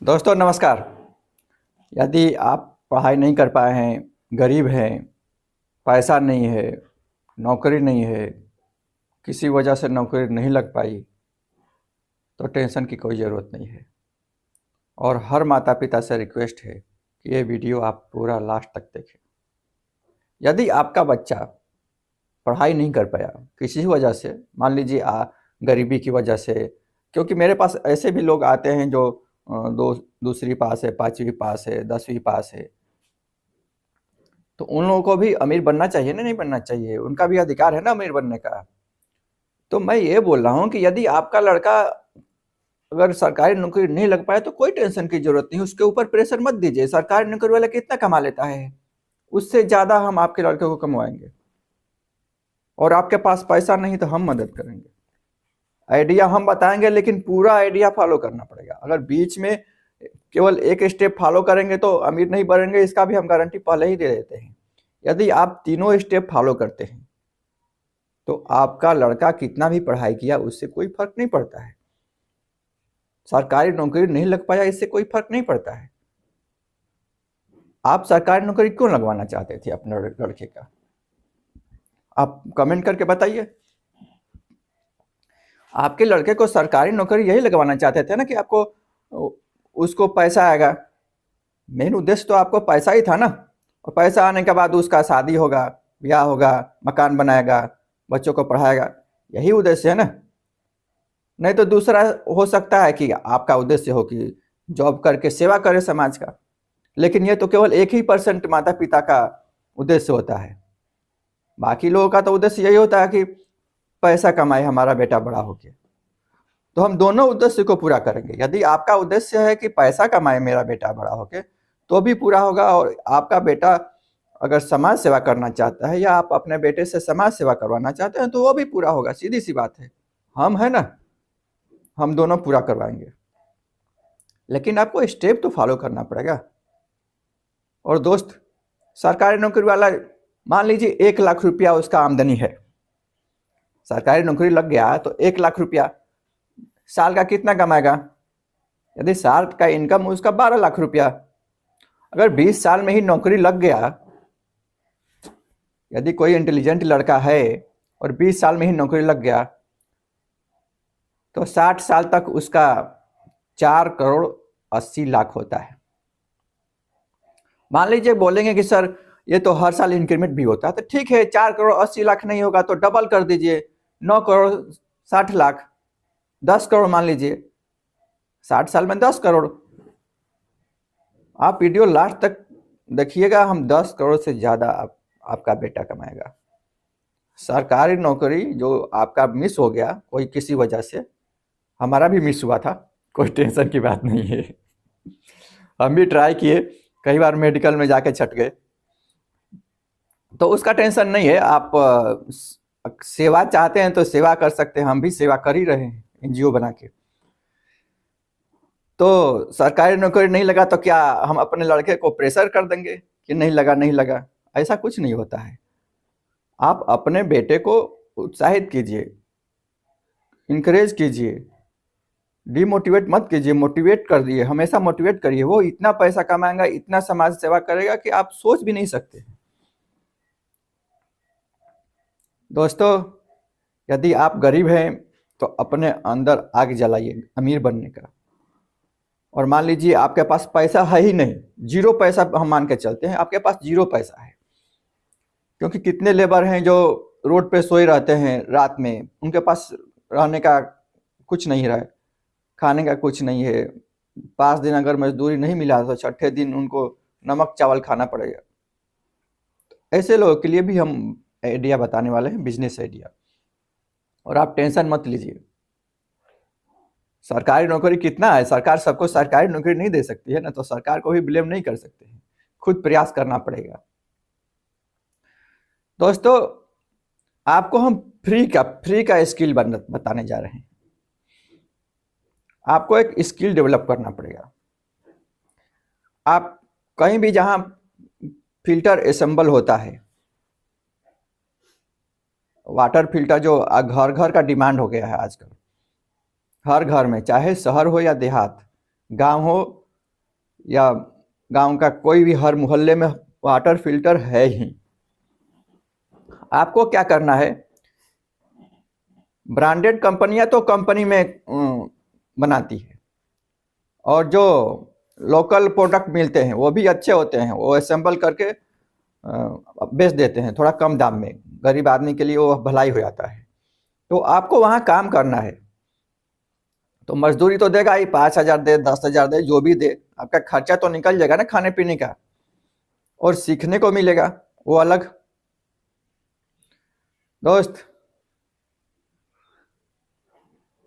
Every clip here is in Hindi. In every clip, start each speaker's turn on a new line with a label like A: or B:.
A: दोस्तों नमस्कार। यदि आप पढ़ाई नहीं कर पाए हैं, गरीब हैं, पैसा नहीं है, नौकरी नहीं है, किसी वजह से नौकरी नहीं लग पाई, तो टेंशन की कोई ज़रूरत नहीं है। और हर माता पिता से रिक्वेस्ट है कि ये वीडियो आप पूरा लास्ट तक देखें। यदि आपका बच्चा पढ़ाई नहीं कर पाया किसी वजह से, मान लीजिए गरीबी की वजह से, क्योंकि मेरे पास ऐसे भी लोग आते हैं जो दूसरी पास है, पाँचवीं पास है, 10वीं पास है, तो उन लोगों को भी अमीर बनना चाहिए ना, नहीं बनना चाहिए? उनका भी अधिकार है ना अमीर बनने का। तो मैं ये बोल रहा हूँ कि यदि आपका लड़का अगर सरकारी नौकरी नहीं लग पाया तो कोई टेंशन की जरूरत नहीं, उसके ऊपर प्रेशर मत दीजिए। सरकारी नौकरी वाला कितना कमा लेता है, उससे ज़्यादा हम आपके लड़के को कमवाएंगे। और आपके पास पैसा नहीं तो हम मदद करेंगे, आइडिया हम बताएंगे, लेकिन पूरा आइडिया फॉलो करना पड़ेगा। अगर बीच में केवल एक स्टेप फॉलो करेंगे तो अमीर नहीं बनेंगे, इसका भी हम गारंटी पहले ही दे देते हैं। यदि आप तीनों स्टेप फॉलो करते हैं तो आपका लड़का कितना भी पढ़ाई किया उससे कोई फर्क नहीं पड़ता है। सरकारी नौकरी नहीं लग पाया इससे कोई फर्क नहीं पड़ता है। आप सरकारी नौकरी क्यों लगवाना चाहते थे अपने लड़के का? आप कमेंट करके बताइए। आपके लड़के को सरकारी नौकरी यही लगवाना चाहते थे ना कि आपको उसको पैसा आएगा। मेन उद्देश्य तो आपको पैसा ही था ना, और पैसा आने के बाद उसका शादी होगा, ब्याह होगा, मकान बनाएगा, बच्चों को पढ़ाएगा, यही उद्देश्य है ना। नहीं तो दूसरा हो सकता है कि आपका उद्देश्य हो कि जॉब करके सेवा करे समाज का, लेकिन ये तो केवल 1% माता पिता का उद्देश्य होता है। बाकी लोगों का तो उद्देश्य यही होता है कि पैसा कमाए हमारा बेटा बड़ा होके। तो हम दोनों उद्देश्य को पूरा करेंगे। यदि आपका उद्देश्य है कि पैसा कमाए मेरा बेटा बड़ा होके, तो भी पूरा होगा। और आपका बेटा अगर समाज सेवा करना चाहता है या आप अपने बेटे से समाज सेवा करवाना चाहते हैं तो वो भी पूरा होगा। सीधी सी बात है, हम है ना, हम दोनों पूरा करवाएंगे। लेकिन आपको स्टेप तो फॉलो करना पड़ेगा। और दोस्त, सरकारी नौकरी वाला मान लीजिए 1 लाख रुपया उसका आमदनी है, सरकारी नौकरी लग गया तो 1 लाख रुपया साल का कितना कमाएगा? यदि साल का इनकम उसका 12 लाख रुपया, अगर 20 साल में ही नौकरी लग गया, यदि कोई इंटेलिजेंट लड़का है और 20 साल में ही नौकरी लग गया, तो 60 साल तक उसका 4 करोड़ 80 लाख होता है। मान लीजिए बोलेंगे कि सर ये तो हर साल इंक्रीमेंट भी होता है, तो ठीक है, 4 करोड़ 80 लाख नहीं होगा तो डबल कर दीजिए, 9 करोड़ 60 लाख, 10 करोड़ मान लीजिए, 60 साल में 10 करोड़। आप वीडियो लास्ट तक देखिएगा, हम 10 करोड़ से ज़्यादा आपका बेटा कमाएगा। सरकारी नौकरी जो आपका मिस हो गया कोई किसी वजह से, हमारा भी मिस हुआ था, कोई टेंशन की बात नहीं है। हम भी ट्राई किए, कई बार मेडिकल में जाके छट गए, तो उसका टेंशन नहीं है। आप सेवा चाहते हैं तो सेवा कर सकते हैं, हम भी सेवा कर ही रहे हैं एनजीओ बना के। तो सरकारी नौकरी नहीं लगा तो क्या हम अपने लड़के को प्रेशर कर देंगे कि नहीं लगा नहीं लगा? ऐसा कुछ नहीं होता है। आप अपने बेटे को उत्साहित कीजिए, इनकरेज कीजिए, डिमोटिवेट मत कीजिए, मोटिवेट कर दिए, हमेशा मोटिवेट करिए। वो इतना पैसा कमाएगा, इतना समाज सेवा करेगा कि आप सोच भी नहीं सकते। दोस्तों, यदि आप गरीब हैं तो अपने अंदर आग जलाइए अमीर बनने का। और मान लीजिए आपके पास पैसा है ही नहीं, जीरो पैसा, हम मान के चलते हैं आपके पास जीरो पैसा है, क्योंकि कितने लेबर हैं जो रोड पे सोए रहते हैं रात में, उनके पास रहने का कुछ नहीं रहा है, खाने का कुछ नहीं है। 5 दिन अगर मजदूरी नहीं मिला तो छठे दिन उनको नमक चावल खाना पड़ेगा। ऐसे लोगों के लिए भी हम आइडिया बताने वाले हैं, बिजनेस आइडिया। और आप टेंशन मत लीजिए। सरकारी नौकरी कितना है, सरकार सबको सरकारी नौकरी नहीं दे सकती है ना, तो सरकार को भी ब्लेम नहीं कर सकते हैं, खुद प्रयास करना पड़ेगा। दोस्तों, आपको हम फ्री का स्किल बताने जा रहे हैं। आपको एक स्किल डेवलप करना पड़ेगा। आप कहीं भी जहां फिल्टर असेंबल होता है, वाटर फिल्टर जो घर घर का डिमांड हो गया है आजकल, हर घर में, चाहे शहर हो या देहात, गांव हो या गांव का कोई भी, हर मोहल्ले में वाटर फिल्टर है ही। आपको क्या करना है, ब्रांडेड कंपनियां तो कंपनी में बनाती है, और जो लोकल प्रोडक्ट मिलते हैं वो भी अच्छे होते हैं, वो असेंबल करके बेच देते हैं थोड़ा कम दाम में, गरीब आदमी के लिए वो भलाई हो जाता है। तो आपको वहाँ काम करना है, तो मजदूरी तो देगा ही, 5,000 दे 10,000 दे जो भी दे, आपका खर्चा तो निकल जाएगा ना खाने पीने का, और सीखने को मिलेगा वो अलग। दोस्त,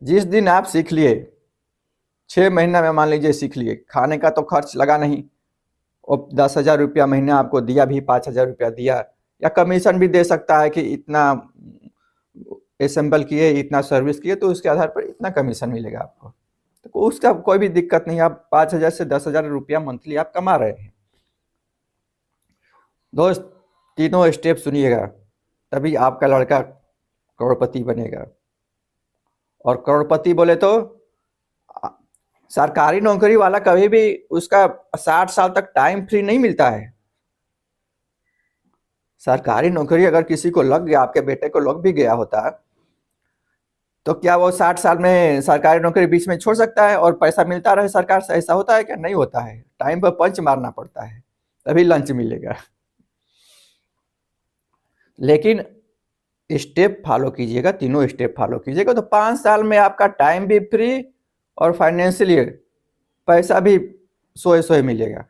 A: जिस दिन आप सीख लिए, 6 महीना में मान लीजिए सीख लिए, खाने का तो खर्च लगा नहीं, और 10,000 रुपया महीना आपको दिया भी, 5,000 रुपया दिया, या कमीशन भी दे सकता है कि इतना असेंबल किए, इतना सर्विस किए, तो उसके आधार पर इतना कमीशन मिलेगा आपको। तो उसका कोई भी दिक्कत नहीं, आप 5,000 से 10,000 रुपया मंथली आप कमा रहे हैं। दोस्त, तीनों स्टेप सुनिएगा, तभी आपका लड़का करोड़पति बनेगा। और करोड़पति बोले तो सरकारी नौकरी वाला कभी भी उसका 60 साल तक टाइम फ्री नहीं मिलता है। सरकारी नौकरी अगर किसी को लग गया, आपके बेटे को लग भी गया होता, तो क्या वो 60 साल में सरकारी नौकरी बीच में छोड़ सकता है और पैसा मिलता रहे सरकार से? ऐसा होता है क्या? नहीं होता है, टाइम पर पंच मारना पड़ता है, तभी लंच मिलेगा। लेकिन स्टेप फॉलो कीजिएगा, तीनों स्टेप फॉलो कीजिएगा, तो 5 साल में आपका टाइम भी फ्री और फाइनेंशियली पैसा भी सोए सोए मिलेगा।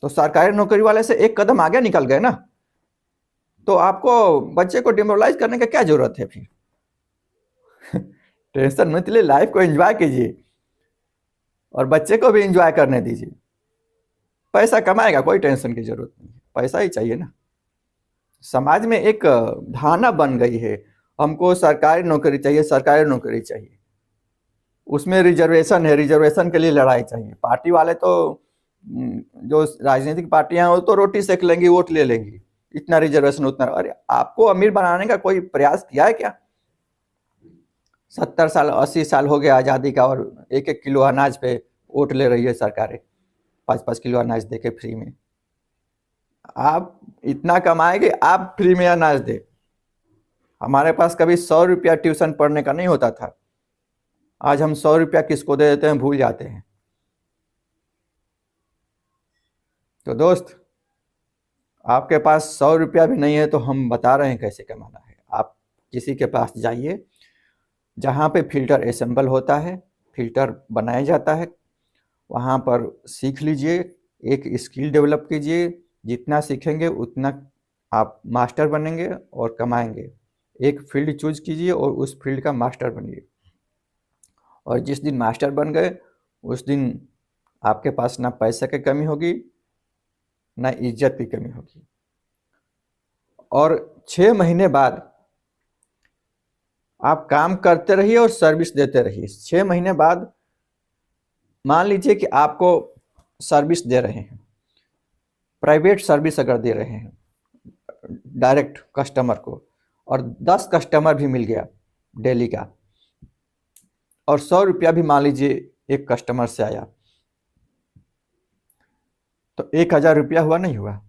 A: तो सरकारी नौकरी वाले से एक कदम आगे निकल गए ना, तो आपको बच्चे को डिमोरलाइज करने का क्या जरूरत है फिर? टेंशन मत लिए, लाइफ को एंजॉय कीजिए और बच्चे को भी एंजॉय करने दीजिए। पैसा कमाएगा, कोई टेंशन की जरूरत नहीं है, पैसा ही चाहिए ना। समाज में एक धारणा बन गई है, हमको सरकारी नौकरी चाहिए, सरकारी नौकरी चाहिए, उसमें रिजर्वेशन है, रिजर्वेशन के लिए लड़ाई चाहिए। पार्टी वाले तो जो राजनीतिक पार्टियां हैं वो तो रोटी सेक लेंगी, वोट ले लेंगी, इतना रिजर्वेशन उतना। अरे आपको अमीर बनाने का कोई प्रयास किया है क्या? 70 साल 80 साल हो गया आज़ादी का, और 1-1 किलो अनाज पे वोट ले रही है सरकारें, 5-5 किलो अनाज दे के फ्री में। आप इतना कमाएंगे, आप फ्री में अनाज दे। हमारे पास कभी 100 रुपया ट्यूशन पढ़ने का नहीं होता था, आज हम 100 रुपया किसको दे देते हैं, भूल जाते हैं। तो दोस्त, आपके पास 100 रुपया भी नहीं है तो हम बता रहे हैं कैसे कमाना है। आप किसी के पास जाइए जहाँ पे फिल्टर असेंबल होता है, फिल्टर बनाया जाता है, वहाँ पर सीख लीजिए, एक स्किल डेवलप कीजिए। जितना सीखेंगे उतना आप मास्टर बनेंगे और कमाएंगे। एक फील्ड चूज कीजिए और उस फील्ड का मास्टर बनिए, और जिस दिन मास्टर बन गए उस दिन आपके पास ना पैसे की कमी होगी, ना इज्जत की कमी होगी। और 6 महीने बाद आप काम करते रहिए और सर्विस देते रहिए। 6 महीने बाद मान लीजिए कि आपको सर्विस दे रहे हैं, प्राइवेट सर्विस अगर दे रहे हैं डायरेक्ट कस्टमर को, और 10 कस्टमर भी मिल गया डेली का, और 100 रुपया भी मान लीजिए एक कस्टमर से आया, तो 1,000 रुपया हुआ, नहीं हुआ?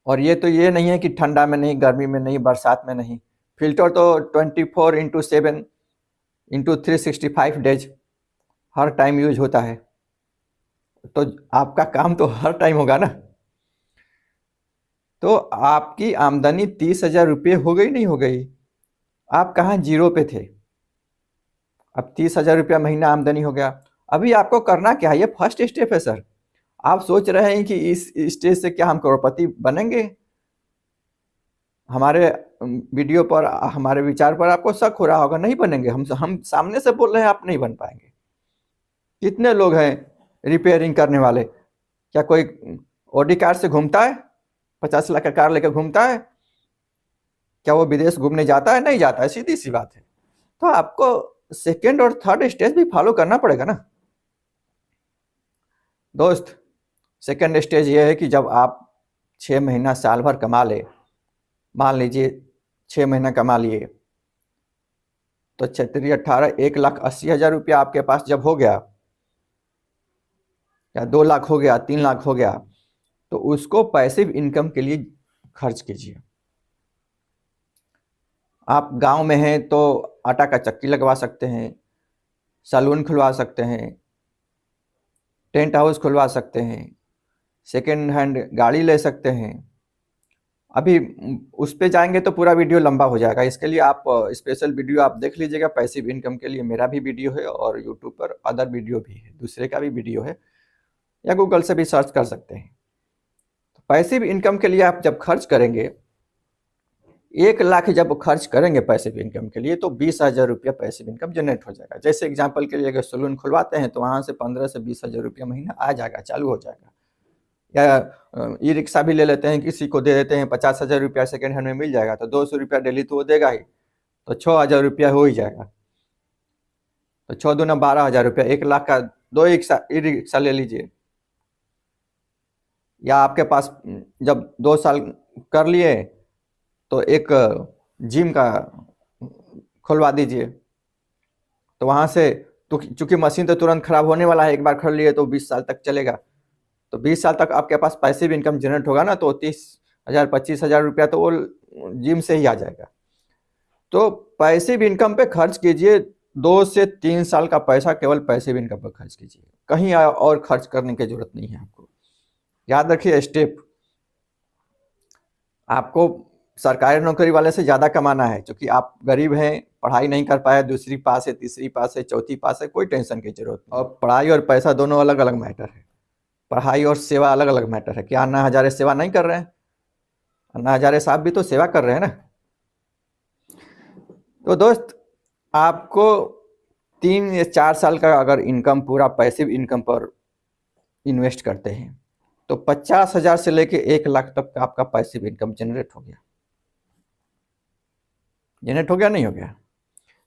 A: और ये नहीं है कि ठंडा में नहीं, गर्मी में नहीं, बरसात में नहीं, फिल्टर तो 24/7 इंटू 365 डेज हर टाइम यूज होता है, तो आपका काम तो हर टाइम होगा ना। तो आपकी आमदनी 30,000 रुपये हो गई, नहीं हो गई? आप कहाँ जीरो पे थे, अब 30,000 रुपया महीना आमदनी हो गया। अभी आपको करना क्या है? ये फर्स्ट स्टेप है सर। आप सोच रहे हैं कि इस स्टेज से क्या हम करोड़पति बनेंगे? हमारे वीडियो पर, हमारे विचार पर आपको शक हो रहा होगा, नहीं बनेंगे। हम सामने से बोल रहे हैं, आप नहीं बन पाएंगे। कितने लोग हैं रिपेयरिंग करने वाले? क्या कोई ऑडी कार से घूमता है? 50 लाख का कार लेकर घूमता है? क्या वो विदेश घूमने जाता है? नहीं जाता है, सीधी सी बात है। तो आपको सेकेंड और थर्ड स्टेज भी फॉलो करना पड़ेगा ना दोस्त। सेकेंड स्टेज ये है कि जब आप 6 महीना साल भर कमा ले, मान लीजिए 6 महीना कमा लिए, तो 6 × 18 1,80,000 रुपया आपके पास जब हो गया, या 2 लाख हो गया, 3 लाख हो गया, तो उसको पैसिव इनकम के लिए खर्च कीजिए। आप गांव में हैं तो आटा का चक्की लगवा सकते हैं, सैलून खुलवा सकते हैं, टेंट हाउस खुलवा सकते हैं, सेकेंड हैंड गाड़ी ले सकते हैं। अभी उस पे जाएंगे तो पूरा वीडियो लंबा हो जाएगा, इसके लिए आप स्पेशल वीडियो आप देख लीजिएगा। पैसिव इनकम के लिए मेरा भी वीडियो है और यूट्यूब पर अदर वीडियो भी है, दूसरे का भी वीडियो है, या गूगल से भी सर्च कर सकते हैं। तो पैसिव इनकम के लिए आप जब खर्च करेंगे, 1 लाख जब खर्च करेंगे पैसिव इनकम के लिए, तो 20,000 रुपया पैसिव इनकम जनरेट हो जाएगा। जैसे एग्जांपल के लिए अगर सैलून खुलवाते हैं तो वहाँ से 15 से 20,000 रुपया महीना आ जाएगा, चालू हो जाएगा। या ई रिक्शा भी ले लेते हैं, किसी को दे देते हैं 50,000 रुपया सेकेंड हैंड में मिल जाएगा, तो 200 रुपया डेली तो वो देगा ही, तो 6,000 रुपया हो ही जाएगा। तो 6 दूना 12,000 रुपया, 1 लाख का 2 ई रिक्शा ले लीजिए। या आपके पास जब 2 साल कर लिए तो एक जिम का खुलवा दीजिए, तो वहाँ से तो चूंकि मशीन तो तुरंत खराब होने वाला है, एक बार खरीद लिए तो 20 साल तक चलेगा, तो 20 साल तक आपके पास पैसिव इनकम जनरेट होगा ना, तो 30,000 25,000 रुपया तो वो जिम से ही आ जाएगा। तो पैसिव इनकम पे खर्च कीजिए, 2 से 3 साल का पैसा केवल पैसिव इनकम पर खर्च कीजिए, कहीं और खर्च करने की जरूरत नहीं है आपको। याद रखिए स्टेप, आपको सरकारी नौकरी वाले से ज़्यादा कमाना है, क्योंकि आप गरीब हैं, पढ़ाई नहीं कर पाए, दूसरी पास है, तीसरी पास है, चौथी पास है, कोई टेंशन की जरूरत नहीं। और पढ़ाई और पैसा दोनों अलग अलग मैटर है, पढ़ाई और सेवा अलग अलग मैटर है। क्या अन्ना हजारे सेवा नहीं कर रहे हैं? अन्ना हजारे साहब भी तो सेवा कर रहे हैं ना। तो दोस्त, आपको 3 या 4 साल का अगर इनकम पूरा पैसिव इनकम पर इन्वेस्ट करते हैं, तो 50,000 से लेके 1 लाख तक का आपका पैसिव इनकम जनरेट हो गया। नहीं हो गया?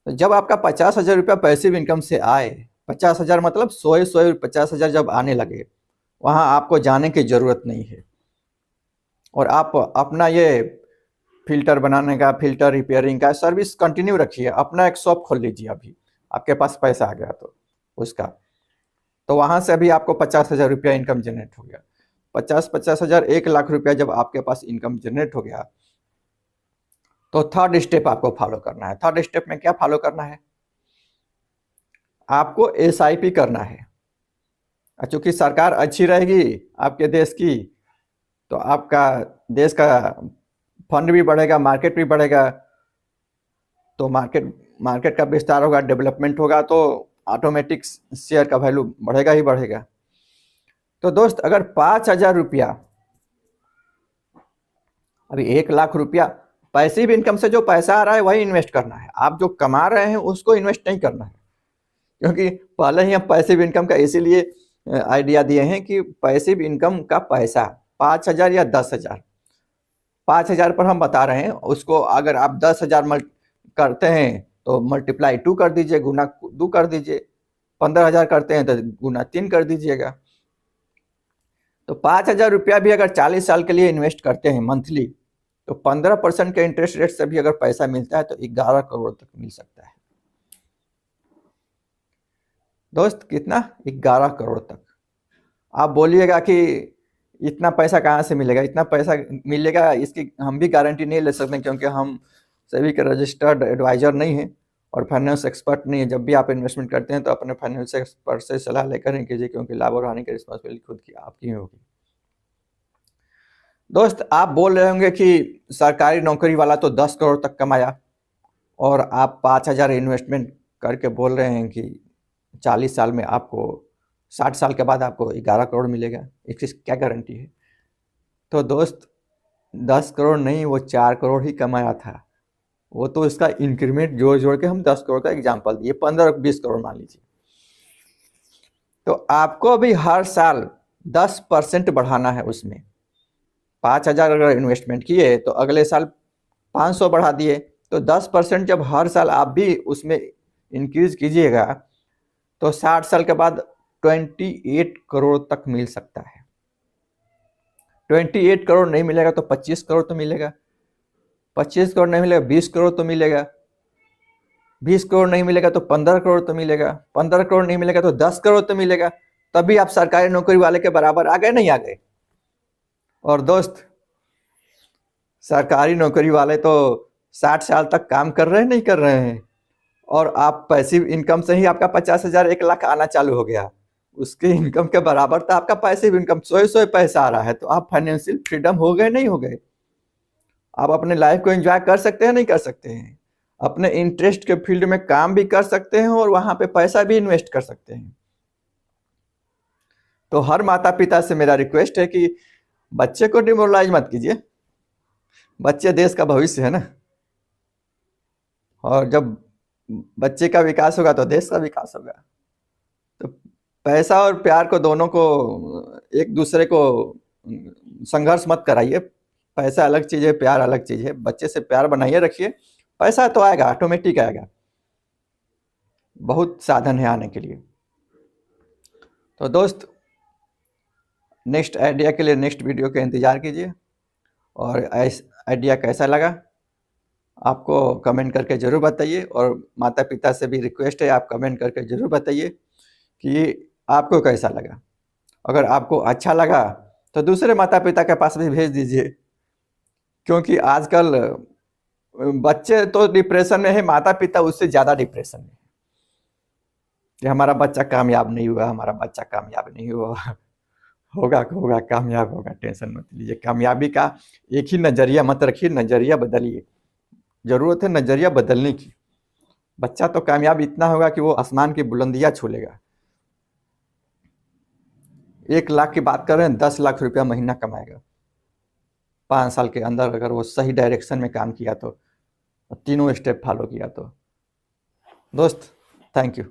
A: तो जब आपका 50,000 रुपया पैसिव इनकम से आए, 50,000 मतलब 100 50,000 जब आने लगे, वहाँ आपको जाने की ज़रूरत नहीं है, और आप अपना ये फिल्टर बनाने का, फिल्टर रिपेयरिंग का सर्विस कंटिन्यू रखिए। अपना एक शॉप खोल लीजिए, अभी आपके पास पैसा आ गया तो उसका, तो वहाँ से अभी आपको 50,000 रुपया इनकम जनरेट हो गया। 50,000 1 लाख रुपया जब आपके पास इनकम जनरेट हो गया, तो थर्ड स्टेप आपको फॉलो करना है। थर्ड स्टेप में क्या फॉलो करना है? आपको SIP करना है। चूंकि सरकार अच्छी रहेगी आपके देश की, तो आपका देश का फंड भी बढ़ेगा, मार्केट भी बढ़ेगा, तो मार्केट का विस्तार होगा, डेवलपमेंट होगा, तो ऑटोमेटिक शेयर का वैल्यू बढ़ेगा ही बढ़ेगा। तो दोस्त, अगर 5,000 रुपया, अभी 1 लाख रुपया पैसिव इनकम से जो पैसा आ रहा है वही इन्वेस्ट करना है। आप जो कमा रहे हैं उसको इन्वेस्ट नहीं करना है, क्योंकि पहले ही हम पैसिव इनकम का इसीलिए आइडिया दिए हैं कि पैसिव इनकम का पैसा 5,000 या 10,000, 5,000 पर हम बता रहे हैं, उसको अगर आप 10,000 करते हैं तो मल्टीप्लाई 2 कर दीजिए, गुना 2 कर दीजिए। 15,000 करते हैं तो गुना 3 कर दीजिएगा। तो 5,000 रुपया भी अगर 40 साल के लिए इन्वेस्ट करते हैं मंथली, तो 15% के इंटरेस्ट रेट से भी अगर पैसा मिलता है तो 11 करोड़ तक मिल सकता है। दोस्त, कितना? 11 करोड़ तक। आप बोलिएगा कि इतना पैसा कहाँ से मिलेगा? इतना पैसा मिलेगा इसकी हम भी गारंटी नहीं ले सकते, क्योंकि हम सभी के रजिस्टर्ड एडवाइजर नहीं हैं और फाइनेंस एक्सपर्ट नहीं है। जब भी आप इन्वेस्टमेंट करते हैं तो अपने फाइनेंस एक्सपर्ट से सलाह लेकर ही कीजिए, क्योंकि लाभ और हानि की रिस्पॉन्सिबिलिटी खुद की आपकी ही होगी। दोस्त, आप बोल रहे होंगे कि सरकारी नौकरी वाला तो 10 करोड़ तक कमाया, और आप 5,000 इन्वेस्टमेंट करके बोल रहे हैं कि 40 साल में आपको, 60 साल के बाद आपको 11 करोड़ मिलेगा। इसकी क्या गारंटी है? तो दोस्त, 10 करोड़ नहीं, वो 4 करोड़ ही कमाया था। वो तो इसका इंक्रीमेंट जोड़ जोड़ के हम 10 करोड़ का एग्जाम्पल दिए, 15-20 करोड़ मान लीजिए। तो आपको भी हर साल 10% बढ़ाना है उसमें। 5,000 अगर इन्वेस्टमेंट किए तो अगले साल 500 बढ़ा दिए, तो 10% जब हर साल आप भी उसमें इंक्रीज कीजिएगा, तो 60 साल के बाद 28 करोड़ तक मिल सकता है। 28 करोड़ नहीं मिलेगा तो 25 करोड़ तो मिलेगा, 25 करोड़ नहीं मिलेगा 20 करोड़ तो मिलेगा, 20 करोड़ नहीं मिलेगा तो 15 करोड़ तो मिलेगा, 15 करोड़ नहीं मिलेगा तो 10 करोड़ तो मिलेगा। तभी आप सरकारी नौकरी वाले के बराबर आ गए, नहीं आ गए। और दोस्त, सरकारी नौकरी वाले तो 60 साल तक काम कर रहे हैं, नहीं कर रहे हैं, और आप पैसिव इनकम से ही आपका 50,000 1 लाख आना चालू हो गया। उसके इनकम के बराबर तो आपका पैसिव इनकम 100 पैसा आ रहा है। तो आप फाइनेंशियल फ्रीडम हो गए, नहीं हो गए। आप अपने लाइफ को एंजॉय कर सकते हैं, नहीं कर सकते हैं। अपने इंटरेस्ट के फील्ड में काम भी कर सकते हैं और वहां पे पैसा भी इन्वेस्ट कर सकते हैं। तो हर माता पिता से मेरा रिक्वेस्ट है कि बच्चे को डिमोरलाइज मत कीजिए। बच्चे देश का भविष्य है ना, और जब बच्चे का विकास होगा तो देश का विकास होगा। तो पैसा और प्यार को, दोनों को एक दूसरे को संघर्ष मत कराइए। पैसा अलग चीज है, प्यार अलग चीज है। बच्चे से प्यार बनाइए रखिए, पैसा तो आएगा, ऑटोमेटिक आएगा। बहुत साधन है आने के लिए। तो दोस्त, नेक्स्ट आइडिया के लिए नेक्स्ट वीडियो का इंतजार कीजिए। और आइडिया कैसा लगा आपको कमेंट करके ज़रूर बताइए। और माता पिता से भी रिक्वेस्ट है, आप कमेंट करके ज़रूर बताइए कि आपको कैसा लगा। अगर आपको अच्छा लगा तो दूसरे माता पिता के पास भी भेज दीजिए, क्योंकि आजकल बच्चे तो डिप्रेशन में है, माता पिता उससे ज़्यादा डिप्रेशन में है कि हमारा बच्चा कामयाब नहीं हुआ, हमारा बच्चा कामयाब नहीं हुआ। होगा होगा, कामयाब होगा, टेंशन मत लीजिए। कामयाबी का एक ही नज़रिया मत रखिए, नज़रिया बदलिए। ज़रूरत है नज़रिया बदलने की। बच्चा तो कामयाब इतना होगा कि वो आसमान की बुलंदियां छू लेगा। 1 लाख की बात कर रहे हैं, 10 लाख रुपया महीना कमाएगा 5 साल के अंदर, अगर वो सही डायरेक्शन में काम किया तो, तीनों स्टेप फॉलो किया तो। दोस्त, थैंक यू।